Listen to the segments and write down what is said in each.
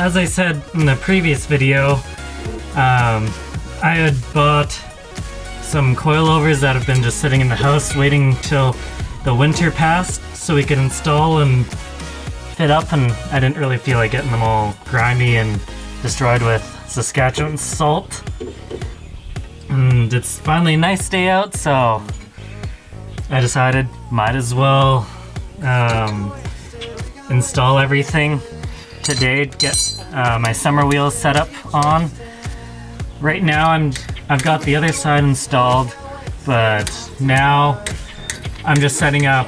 as I said in the previous video, I had bought some coilovers that have been just sitting in the house waiting till the winter passed so we could install and fit up, and I didn't really feel like getting them all grimy and destroyed with Saskatchewan salt. And it's finally a nice day out, so I decided might as well install everything today, get my summer wheels set up on. Right now I've got the other side installed, but now I'm just setting up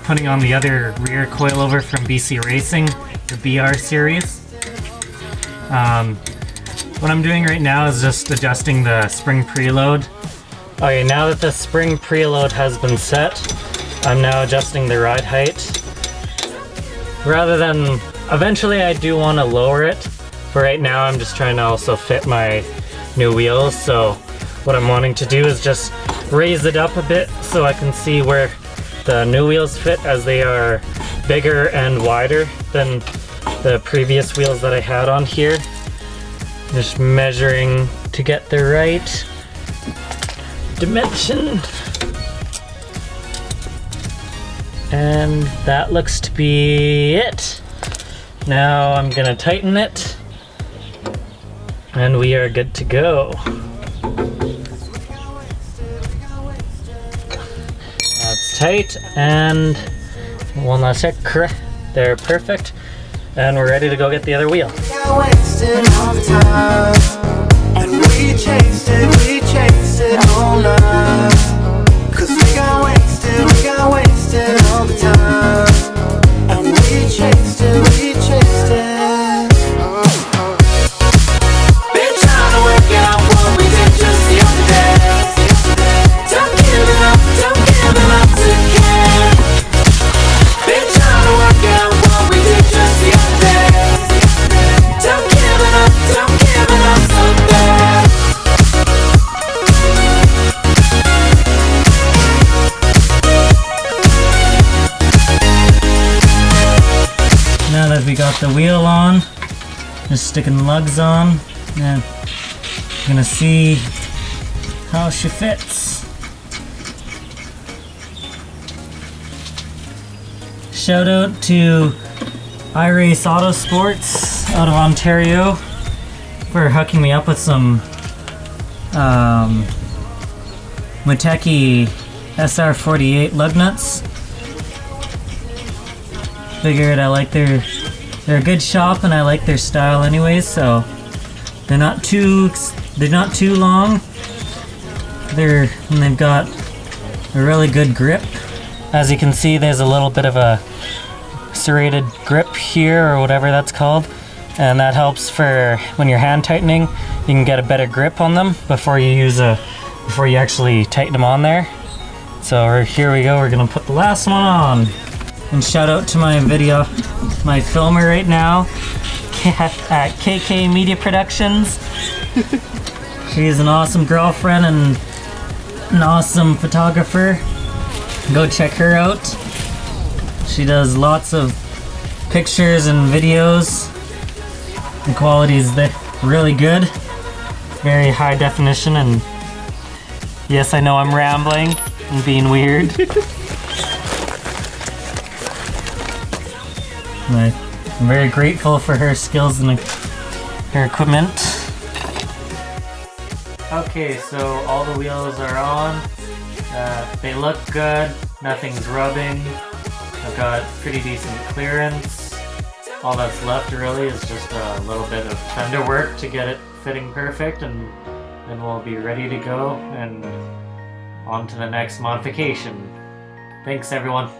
putting on the other rear coilover from BC Racing, the BR series. What I'm doing right now is just adjusting the spring preload. Okay, now that the spring preload has been set, I'm now adjusting the ride height. Rather than, eventually I do want to lower it, but right now I'm just trying to also fit my new wheels, so what I'm wanting to do is just raise it up a bit so I can see where the new wheels fit, as they are bigger and wider than the previous wheels that I had on here. Just measuring to get the right dimension. And that looks to be it. Now I'm gonna tighten it and we are good to go. That's tight, and one last check. They're perfect. And we're ready to go get the other wheel. And we chased it all night. 'Cause we got wasted all the time. And we chased it. Been trying to work out what we did just the other day. Don't give it up again. Been trying to work out what we did just the other day. Don't give it up so bad. Now that we got the wheel on, just sticking the lugs on, and gonna see how she fits. Shout out to iRace Autosports out of Ontario for hooking me up with some Muteki SR48 lug nuts. Figured I like they're a good shop and I like their style anyways, so they're not too long. And they've got a really good grip. As you can see, there's a little bit of a serrated grip here, or whatever that's called, and that helps for when you're hand tightening. You can get a better grip on them before you actually tighten them on there. So here we go, we're gonna put the last one on. And shout out to my filmer right now at KK Media Productions. She's an awesome girlfriend and an awesome photographer. Go check her out. She does lots of pictures and videos. The quality is really good. Very high definition, and yes, I know I'm rambling and being weird. I'm very grateful for her skills and her equipment. Okay, so all the wheels are on. They look good, nothing's rubbing. I've got pretty decent clearance. All that's left really is just a little bit of fender work to get it fitting perfect, and then we'll be ready to go and on to the next modification. Thanks everyone.